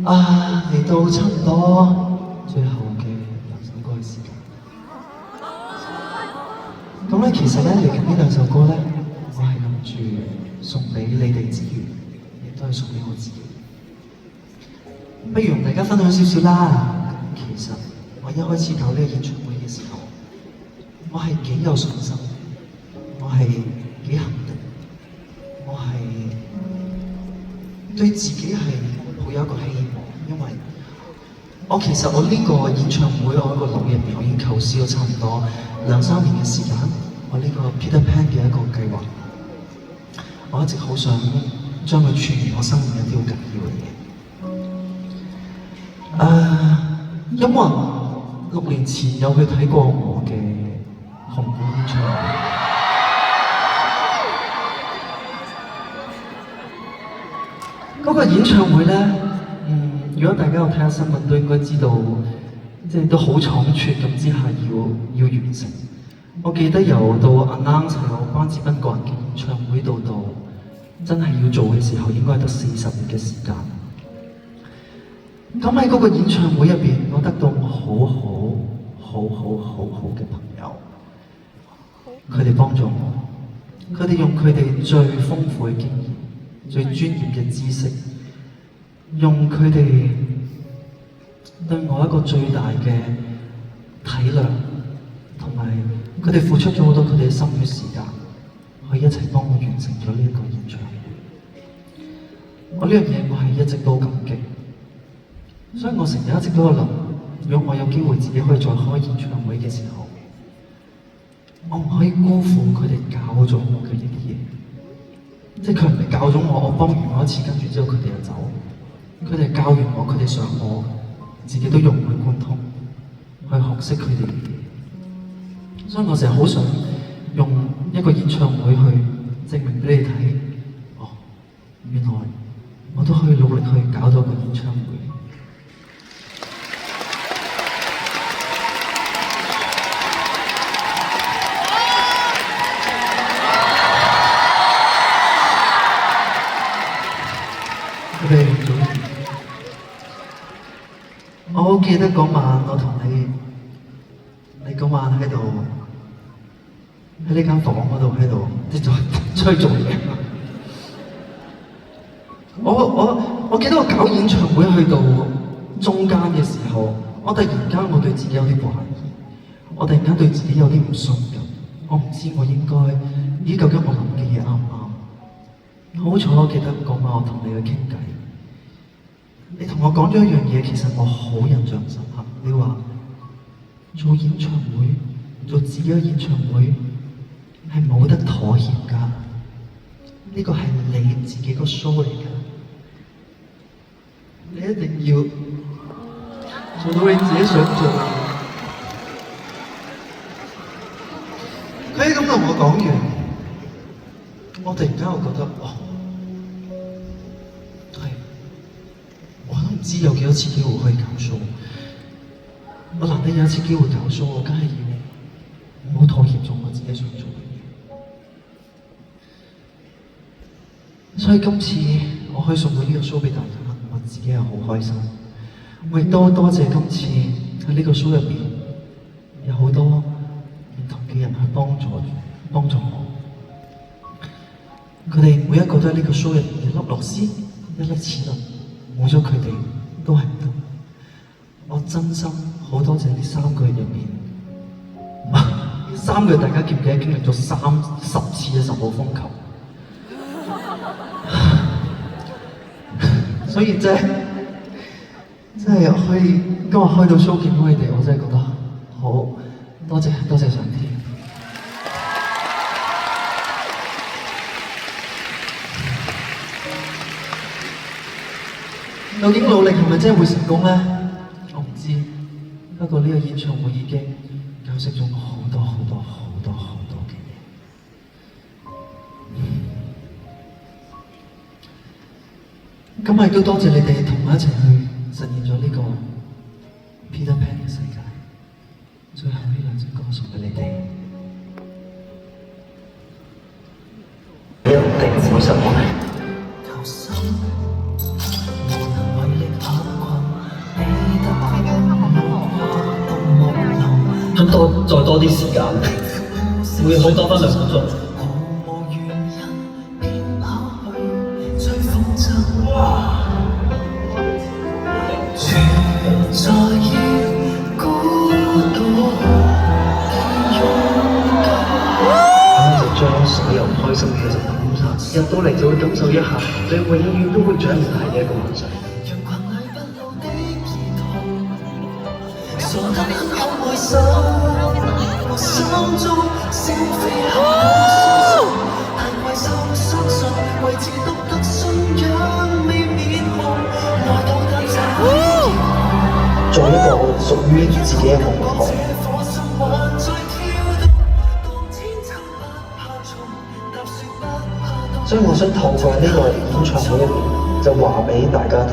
嚟到差唔多最後嘅兩首歌嘅時間。咁咧，其實咧嚟緊呢兩首歌咧，我係諗住送俾你哋之餘，亦都係送俾我自己。不如同大家分享少少啦。其實我一開始搞呢個演唱會嘅時候，我係幾有信心，我係幾肯定，我係對自己係抱有一個希望，因為其實我呢個演唱會，我喺個腦入面我已經構思咗差唔多2-3年嘅時間。我呢個 Peter Pan 嘅一個計劃，我一直好想將佢串聯我生命一啲好緊要嘅嘢。有冇人6年前有去睇過我嘅紅館演唱會？嗰個演唱會咧，如果大家有睇下新聞都應該知道，即係都好倉促咁之下要完成。我記得由到 announce 有關智斌個人嘅演唱會到真係要做嘅時候，應該係得40日嘅時間。咁喺嗰個演唱會入邊，我得到我好嘅朋友，佢哋幫助我，佢哋用佢哋最豐富嘅經驗、最專業嘅知識，用佢哋對我一個最大嘅體諒，同埋佢哋付出咗好多佢哋嘅心血時間，去一齊幫我完成咗呢一個演唱會。我呢樣嘢我係一直都感激。所以我成日一直都喺度諗，如果我有機會自己可以再開演唱會嘅時候，我唔可以辜負佢哋教咗我嘅呢啲嘢。即係佢唔係教咗我，我幫完我一次，跟住之後佢哋就走。佢哋教完我，佢哋想我自己都融會貫通，去學識佢哋嘅嘢。所以我成日好想用一個演唱會去證明俾你睇，原來我都可以努力去搞到個演唱會。我好記得嗰晚我同你嗰晚喺度喺呢間房嗰度喺度即係吹做嘢。我記得我搞演唱會去到中間嘅時候，我突然間我對自己有啲懷疑，我突然間對自己有啲唔信任，我唔知我應該究竟我諗嘅嘢啱唔啱。好彩我記得嗰晚我同你去傾偈。你同我講咗一樣嘢，其實我好印象深刻。你話做演唱會，做自己嘅演唱會係冇得妥協㗎，呢個係你自己個 show 嚟㗎，你一定要做到你自己想做嘅嘢。佢咁同我講完，我突然間我覺得我都唔知有幾多次機會可以搞 show， 我難得有一次機會搞 show， 我梗係要唔好妥協做我自己想做嘅嘢。所以今次我可以送到呢個 show 俾大家，我自己係好開心。我亦都多謝今次喺呢個 show 入邊有好多唔同嘅人去幫助我，佢哋每一個都喺呢個 show 入邊一粒螺絲，一粒齒輪。冇咗佢哋都係唔得。我真心好多謝呢3個月入面，呢3個月大家記唔記得經歷咗10次嘅10號風球？所以真係可以今日開到 show 見到你哋，我真係覺得好多謝上天。究竟努力係咪真係會成功呢？我唔知。不過呢個演唱會已經教識咗我好多嘅嘢。咁亦都多謝你哋同我一齊去實現咗呢個 Peter Pan 嘅世界。最後呢2隻歌送俾你哋。一定會失望。求生無能為力咁再多啲時間，會好多翻2個鐘。將所有唔開心嘅就抌晒，入到嚟就會感受一下你永遠都會長唔大嘅一個晚上。做一個屬於自己嘅夢堂。所以我想透過呢個演唱會入面，就話俾大家聽。